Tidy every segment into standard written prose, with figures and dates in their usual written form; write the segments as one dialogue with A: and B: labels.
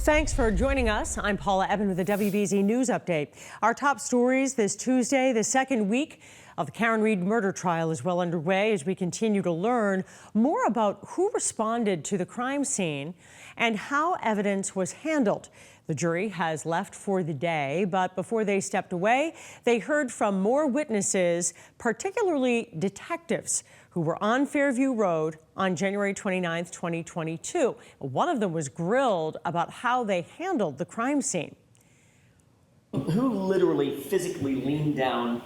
A: Thanks for joining us. I'm Paula Ebben with the WBZ News Update. Our top stories this Tuesday, the second week of the Karen Reed murder trial is well underway as we continue to learn more about who responded to the crime scene and how evidence was handled. The jury has left for the day, but before they stepped away, they heard from more witnesses, particularly detectives who were on Fairview Road on January 29, 2022. One of them was grilled about how they handled the crime scene.
B: Who literally physically leaned down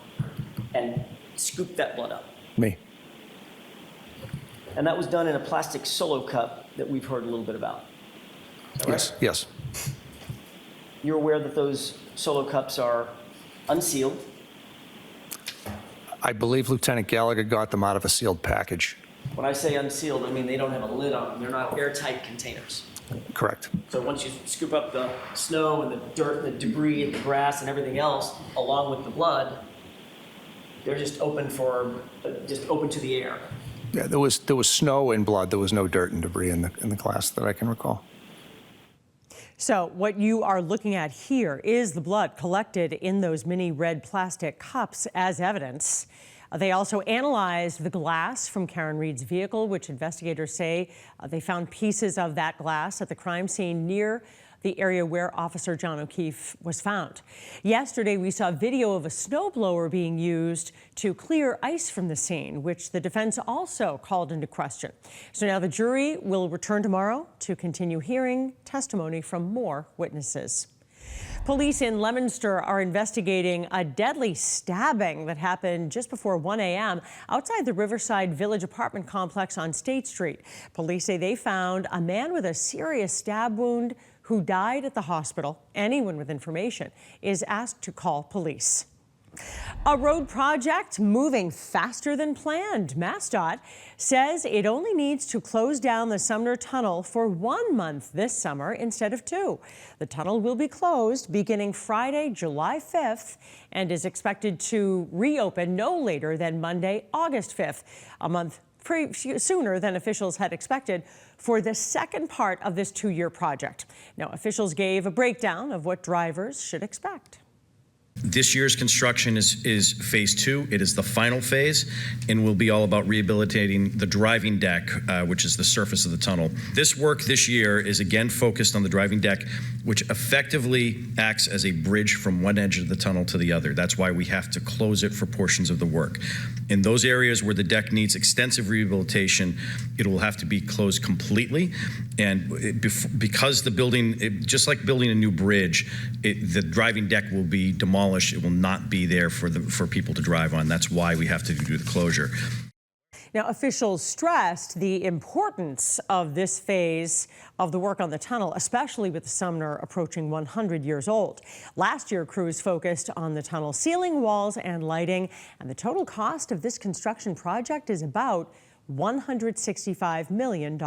B: and scooped that blood up?
C: Me.
B: And that was done in a plastic solo cup that we've heard a little bit about.
C: Yes,
B: right?
C: yes.
B: You're aware that those solo cups are unsealed?
C: I believe Lieutenant Gallagher got them out of a sealed package.
B: When I say unsealed, I mean they don't have a lid on them. They're not airtight containers.
C: Correct.
B: So once you scoop up the snow and the dirt and the debris and the grass and everything else, along with the blood, they're just open to the air.
C: Yeah, there was snow and blood. There was no dirt and debris in the glass that I can recall.
A: So what you are looking at here is the blood collected in those mini red plastic cups as evidence. They also analyzed the glass from Karen Reed's vehicle, which investigators say they found pieces of that glass at the crime scene near the area where Officer John O'Keefe was found. Yesterday, we saw video of a snowblower being used to clear ice from the scene, which the defense also called into question. So now the jury will return tomorrow to continue hearing testimony from more witnesses. Police in Lemonster are investigating a deadly stabbing that happened just before 1 a.m. outside the Riverside Village apartment complex on State Street. Police say they found a man with a serious stab wound who died at the hospital. Anyone with information is asked to call police. A road project moving faster than planned. MassDOT says it only needs to close down the Sumner Tunnel for 1 month this summer instead of 2. The tunnel will be closed beginning Friday, July 5th, and is expected to reopen no later than Monday, August 5th, a month sooner than officials had expected for the second part of this 2-year project. Now, officials gave a breakdown of what drivers should expect.
D: This year's construction is phase 2. It is the final phase and will be all about rehabilitating the driving deck, which is the surface of the tunnel. This work this year is again focused on the driving deck, which effectively acts as a bridge from one edge of the tunnel to the other. That's why we have to close it for portions of the work. In those areas where the deck needs extensive rehabilitation, it will have to be closed completely. And because the building, just like building a new bridge, the driving deck will be demolished. It will not be there for people to drive on. That's why we have to do the closure.
A: Now, officials stressed the importance of this phase of the work on the tunnel, especially with the Sumner approaching 100 years old. Last year, crews focused on the tunnel ceiling, walls, and lighting, and the total cost of this construction project is about $165 million.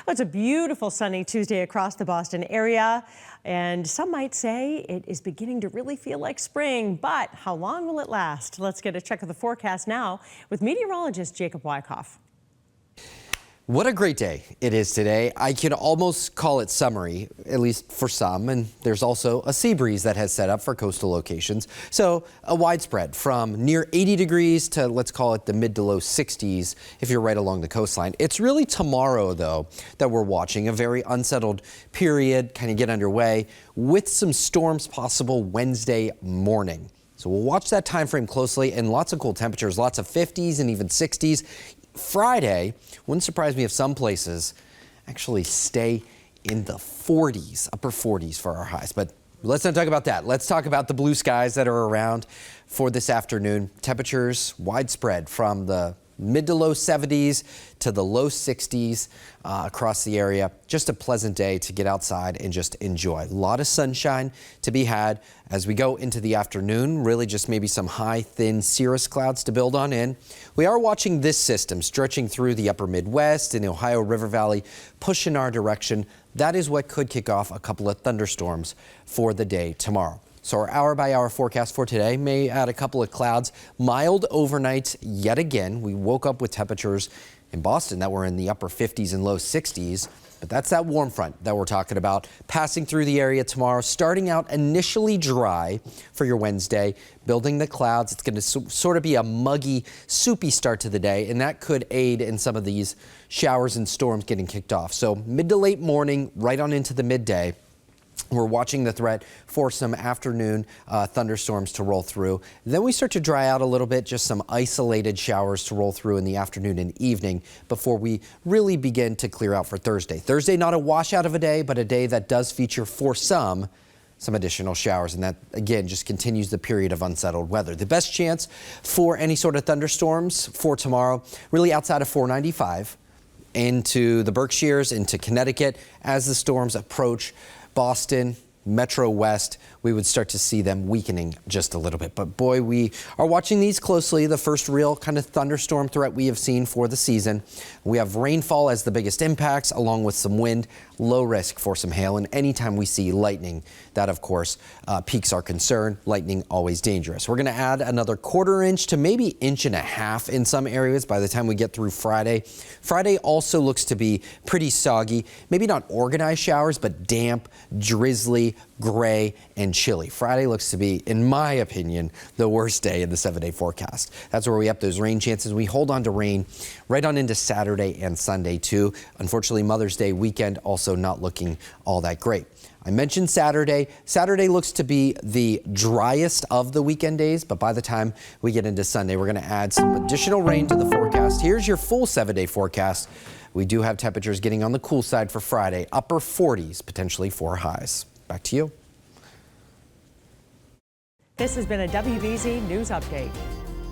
A: It's a beautiful sunny Tuesday across the Boston area, and some might say it is beginning to really feel like spring, but how long will it last? Let's get a check of the forecast now with meteorologist Jacob Wyckoff.
E: What a great day it is today. I can almost call it summery, at least for some, and there's also a sea breeze that has set up for coastal locations. So a widespread from near 80 degrees to let's call it the mid to low 60s if you're right along the coastline. It's really tomorrow, though, that we're watching a very unsettled period kind of get underway with some storms possible Wednesday morning. So we'll watch that time frame closely and lots of cool temperatures, lots of 50s and even 60s. Friday, wouldn't surprise me if some places actually stay in the 40s, upper 40s for our highs. But let's not talk about that. Let's talk about the blue skies that are around for this afternoon. Temperatures widespread from the mid to low 70s to the low 60s across the area. Just a pleasant day to get outside and just enjoy. A lot of sunshine to be had as we go into the afternoon. Really just maybe some high, thin cirrus clouds to build on in. We are watching this system stretching through the upper Midwest and the Ohio River Valley, push in our direction. That is what could kick off a couple of thunderstorms for the day tomorrow. So our hour-by-hour forecast for today may add a couple of clouds. Mild overnight yet again. We woke up with temperatures in Boston that were in the upper 50s and low 60s. But that's that warm front that we're talking about, passing through the area tomorrow, starting out initially dry for your Wednesday, building the clouds. It's going to sort of be a muggy, soupy start to the day, and that could aid in some of these showers and storms getting kicked off. So mid to late morning, right on into the midday. We're watching the threat for some afternoon thunderstorms to roll through. Then we start to dry out a little bit, just some isolated showers to roll through in the afternoon and evening before we really begin to clear out for Thursday. Thursday, not a washout of a day, but a day that does feature for some additional showers. And that, again, just continues the period of unsettled weather. The best chance for any sort of thunderstorms for tomorrow, really outside of 495 into the Berkshires, into Connecticut, as the storms approach Boston, Metro West, we would start to see them weakening just a little bit. But boy, we are watching these closely. The first real kind of thunderstorm threat we have seen for the season. We have rainfall as the biggest impacts, along with some wind, low risk for some hail. And anytime we see lightning, that of course piques our concern. Lightning always dangerous. We're going to add another 1/4 inch to maybe 1.5 inches in some areas by the time we get through Friday. Friday also looks to be pretty soggy. Maybe not organized showers, but damp, drizzly, gray, and chilly. Friday looks to be, in my opinion, the worst day in the 7-day forecast. That's where we up those rain chances. We hold on to rain right on into Saturday and Sunday too. Unfortunately, Mother's Day weekend also not looking all that great. I mentioned Saturday. Saturday looks to be the driest of the weekend days, but by the time we get into Sunday, we're going to add some additional rain to the forecast. Here's your full 7-day forecast. We do have temperatures getting on the cool side for Friday, upper 40s, potentially 4 highs. Back to you.
A: This has been a WBZ News Update.